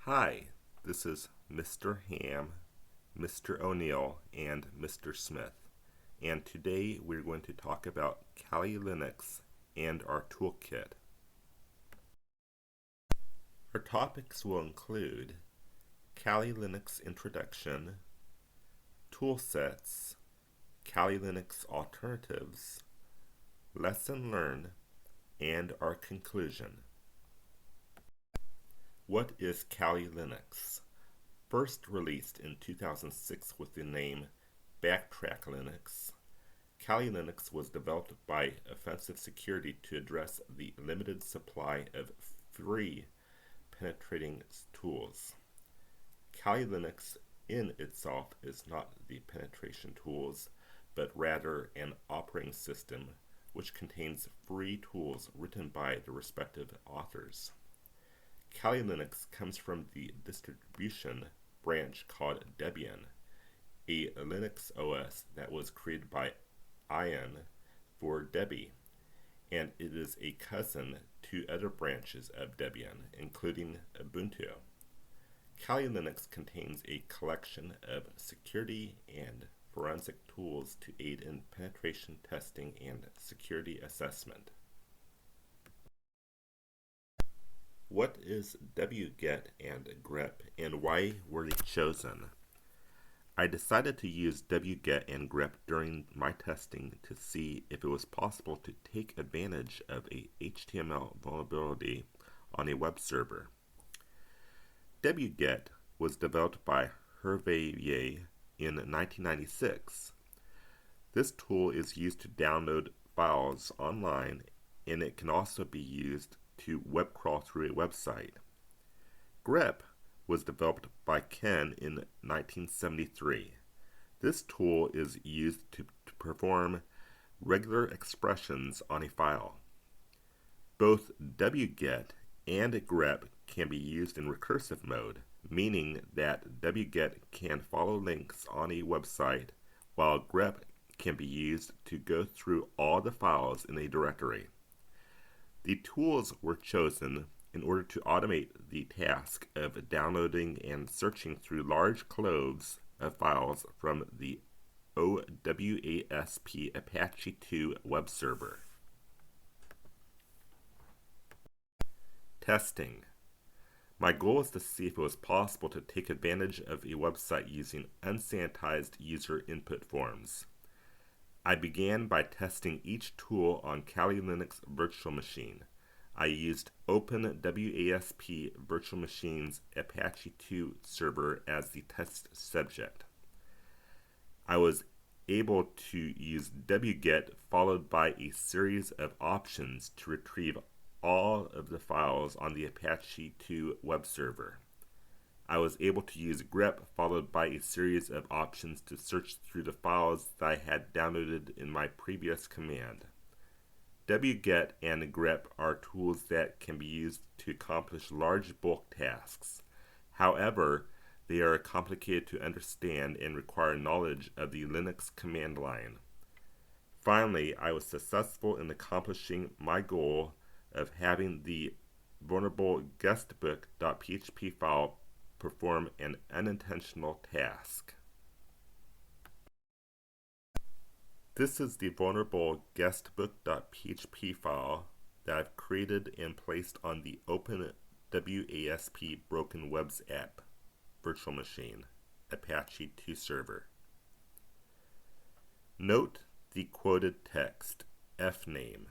Hi, this is Mr. Ham, Mr. O'Neill, and Mr. Smith, and today we're going to talk about Kali Linux and our toolkit. Our topics will include Kali Linux Introduction, Toolsets, Kali Linux Alternatives, Lesson Learned, and our conclusion. What is Kali Linux? First released in 2006 with the name Backtrack Linux, Kali Linux was developed by Offensive Security to address the limited supply of free penetrating tools. Kali Linux in itself is not the penetration tools, but rather an operating system which contains free tools written by the respective authors. Kali Linux comes from the distribution branch called Debian, a Linux OS that was created by Ian for Debi, and it is a cousin to other branches of Debian, including Ubuntu. Kali Linux contains a collection of security and forensic tools to aid in penetration testing and security assessment. What is wget and grep, and why were they chosen? I decided to use wget and grep during my testing to see if it was possible to take advantage of a HTML vulnerability on a web server. wget was developed by Hervé in 1996. This tool is used to download files online, and it can also be used to web crawl through a website. grep was developed by Ken in 1973. This tool is used to perform regular expressions on a file. Both wget and grep can be used in recursive mode, meaning that wget can follow links on a website, while grep can be used to go through all the files in a directory. The tools were chosen in order to automate the task of downloading and searching through large troves of files from the OWASP Apache 2 web server. Testing. My goal is to see if it was possible to take advantage of a website using unsanitized user input forms. I began by testing each tool on Kali Linux Virtual Machine. I used OpenWASP Virtual Machine's Apache 2 server as the test subject. I was able to use wget followed by a series of options to retrieve all of the files on the Apache 2 web server. I was able to use grep followed by a series of options to search through the files that I had downloaded in my previous command. wget and grep are tools that can be used to accomplish large bulk tasks. However, they are complicated to understand and require knowledge of the Linux command line. Finally, I was successful in accomplishing my goal of having the vulnerable guestbook.php file perform an unintentional task. This is the vulnerable guestbook.php file that I've created and placed on the OpenWASP Broken Webs app virtual machine, Apache 2 server. Note the quoted text, fname.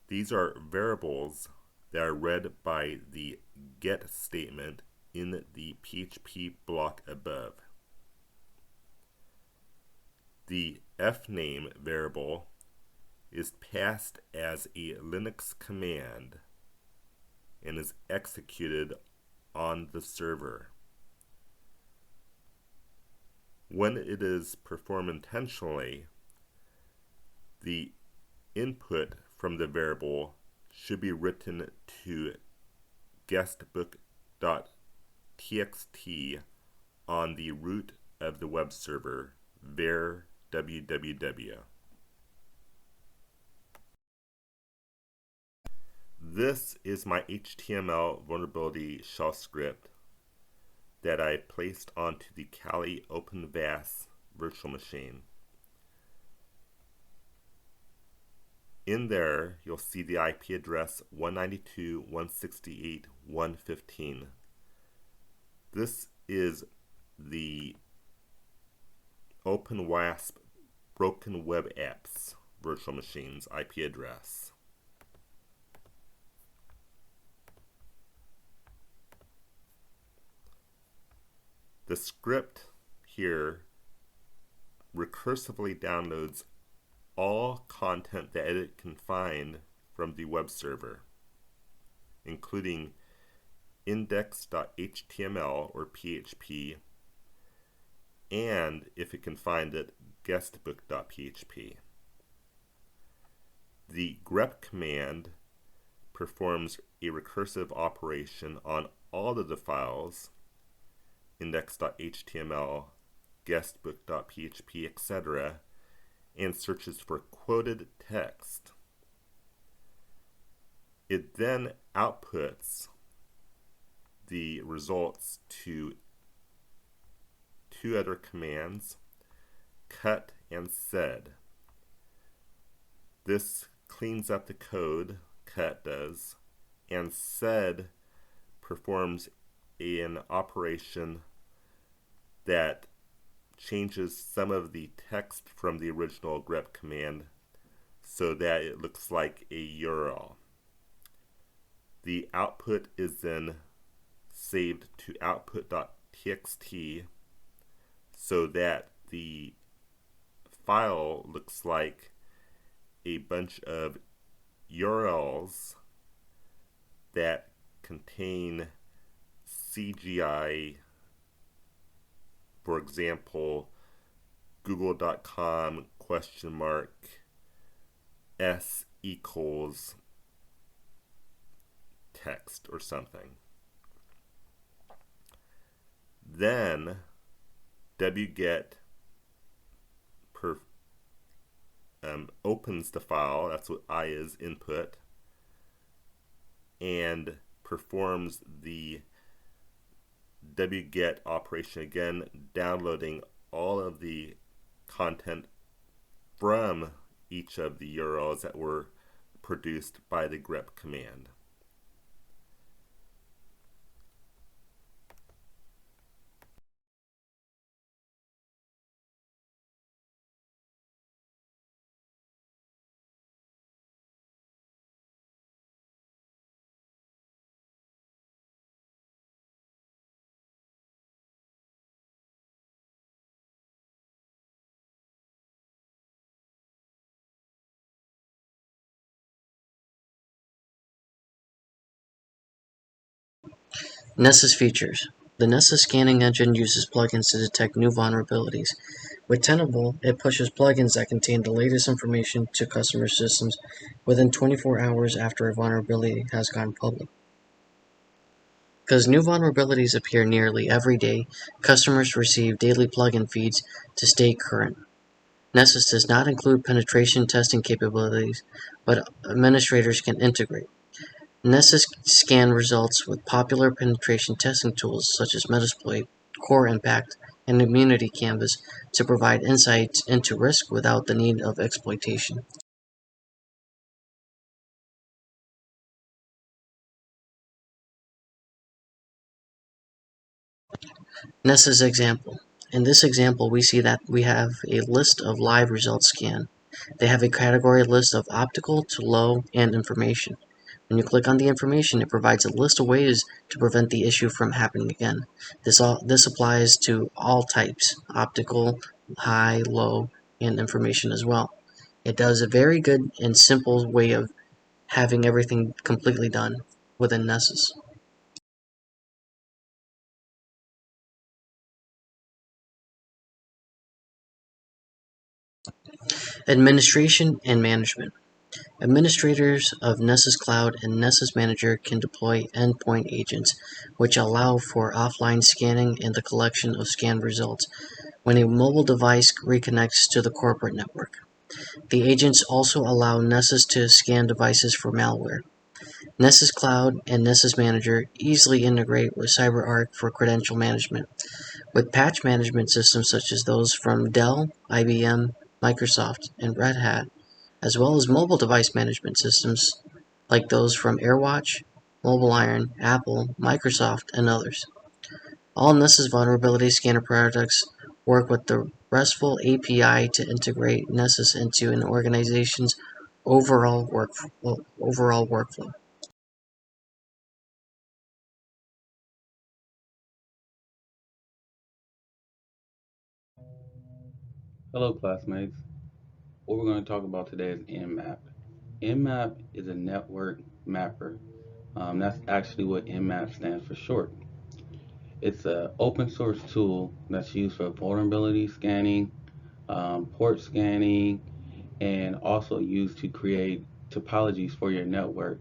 These are variables that are read by the get statement in the PHP block above. The fname variable is passed as a Linux command and is executed on the server. When it is performed intentionally, the input from the variable should be written to guestbook.txt on the root of the web server var www. This is my HTML vulnerability shell script that I placed onto the Kali OpenVAS virtual machine. In there, you'll see the IP address 192.168.115. This is the OpenWASP Broken Web Apps virtual machine's IP address. The script here recursively downloads all content that it can find from the web server, including index.html or PHP, and, if it can find it, guestbook.php. The grep command performs a recursive operation on all of the files, index.html, guestbook.php, etc., and searches for quoted text. It then outputs the results to two other commands, cut and sed. This cleans up the code, cut does, and sed performs an operation that changes some of the text from the original grep command so that it looks like a URL. The output is then saved to output.txt so that the file looks like a bunch of URLs that contain CGI, for example, google.com $s equals text or something. Then wget opens the file, that's what I is input, and performs the wget operation again, downloading all of the content from each of the URLs that were produced by the grep command. Nessus features. The Nessus scanning engine uses plugins to detect new vulnerabilities. With Tenable, it pushes plugins that contain the latest information to customer systems within 24 hours after a vulnerability has gone public. Because new vulnerabilities appear nearly every day, customers receive daily plugin feeds to stay current. Nessus does not include penetration testing capabilities, but administrators can integrate. Nessus scan results with popular penetration testing tools such as Metasploit, Core Impact, and Immunity Canvas to provide insights into risk without the need of exploitation. Nessus example. In this example, we see that we have a list of live results scanned. They have a category list of optical to low and information. When you click on the information, it provides a list of ways to prevent the issue from happening again. This applies to all types, optical, high, low, and information as well. It does a very good and simple way of having everything completely done within Nessus. Administration and management. Administrators of Nessus Cloud and Nessus Manager can deploy endpoint agents, which allow for offline scanning and the collection of scanned results when a mobile device reconnects to the corporate network. The agents also allow Nessus to scan devices for malware. Nessus Cloud and Nessus Manager easily integrate with CyberArk for credential management, with patch management systems such as those from Dell, IBM, Microsoft, and Red Hat, as well as mobile device management systems like those from AirWatch, MobileIron, Apple, Microsoft, and others. All Nessus vulnerability scanner products work with the RESTful API to integrate Nessus into an organization's overall workflow. Hello, classmates. What we're going to talk about today is Nmap. Nmap is a network mapper. That's actually what Nmap stands for short. It's an open source tool that's used for vulnerability scanning, port scanning, and also used to create topologies for your network.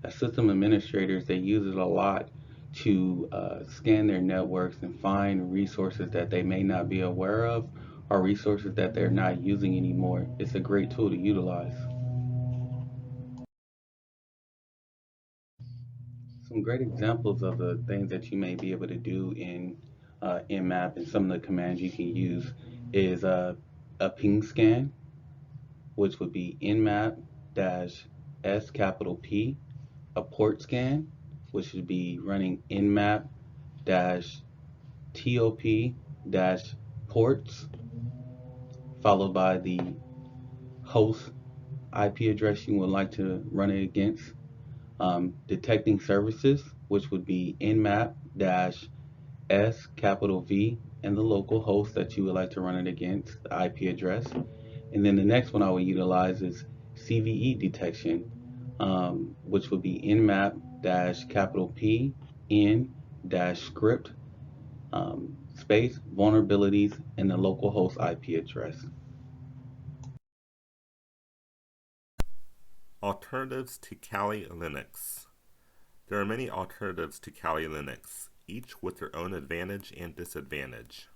As system administrators, they use it a lot to scan their networks and find resources that they may not be aware of or resources that they're not using anymore. It's a great tool to utilize. Some great examples of the things that you may be able to do in Nmap and some of the commands you can use is a ping scan, which would be Nmap dash S capital P, a port scan, which would be running Nmap dash TOP dash ports, followed by the host IP address you would like to run it against. Detecting services, which would be Nmap dash S capital V and the local host that you would like to run it against, the IP address. And then the next one I would utilize is CVE detection, which would be Nmap dash capital P N dash script space vulnerabilities and the local host IP address. Alternatives to Kali Linux. There are many alternatives to Kali Linux, each with their own advantage and disadvantage.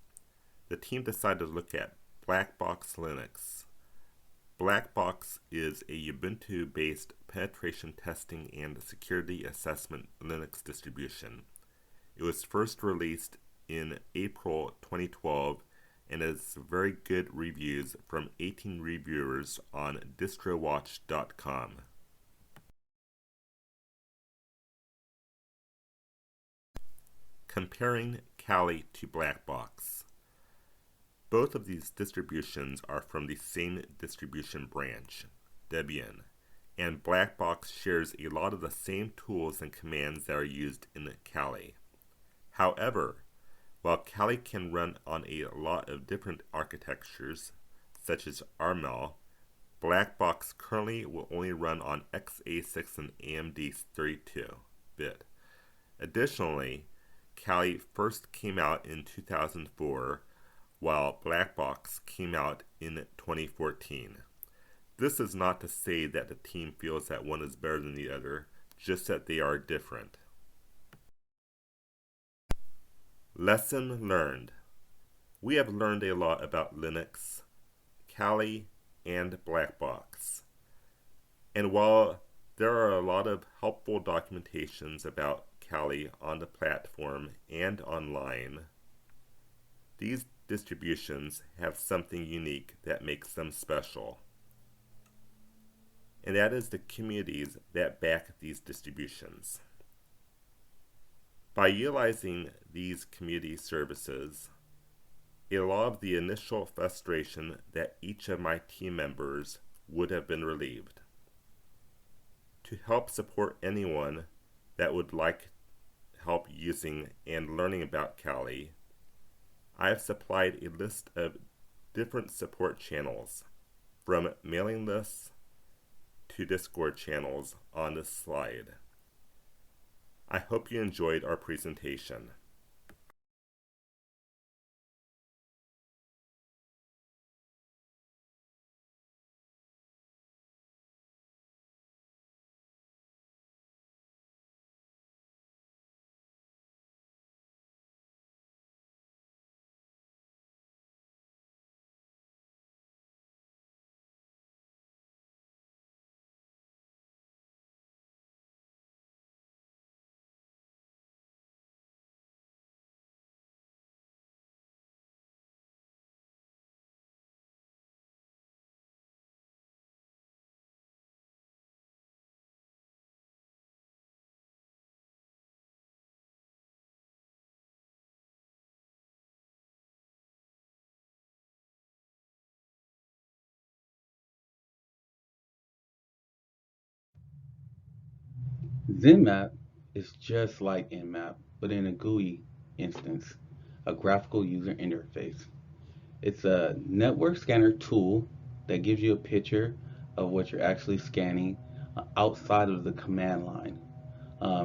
The team decided to look at Blackbox Linux. Blackbox is a Ubuntu-based penetration testing and security assessment Linux distribution. It was first released in April 2012 and has very good reviews from 18 reviewers on distrowatch.com. Comparing Kali to Blackbox. Both of these distributions are from the same distribution branch, Debian, and Blackbox shares a lot of the same tools and commands that are used in Kali. However, while Kali can run on a lot of different architectures, such as RML, Blackbox currently will only run on x86 and AMD 32-bit. Additionally, Kali first came out in 2004, while Blackbox came out in 2014. This is not to say that the team feels that one is better than the other, just that they are different. Lesson learned. We have learned a lot about Linux, Kali, and Blackbox. And while there are a lot of helpful documentations about Kali on the platform and online, these distributions have something unique that makes them special. And that is the communities that back these distributions. By utilizing these community services, a lot of the initial frustration that each of my team members would have been relieved. To help support anyone that would like help using and learning about Kali, I have supplied a list of different support channels, from mailing lists to Discord channels on this slide. I hope you enjoyed our presentation. ZenMap is just like Nmap, but in a GUI instance, a graphical user interface. It's a network scanner tool that gives you a picture of what you're actually scanning outside of the command line.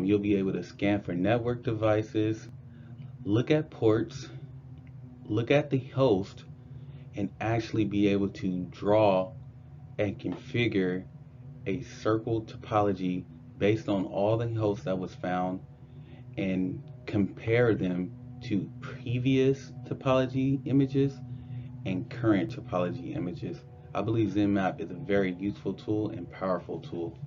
You'll be able to scan for network devices, look at ports, look at the host, and actually be able to draw and configure a circle topology based on all the hosts that was found and compare them to previous topology images and current topology images. I believe ZenMap is a very useful tool and powerful tool.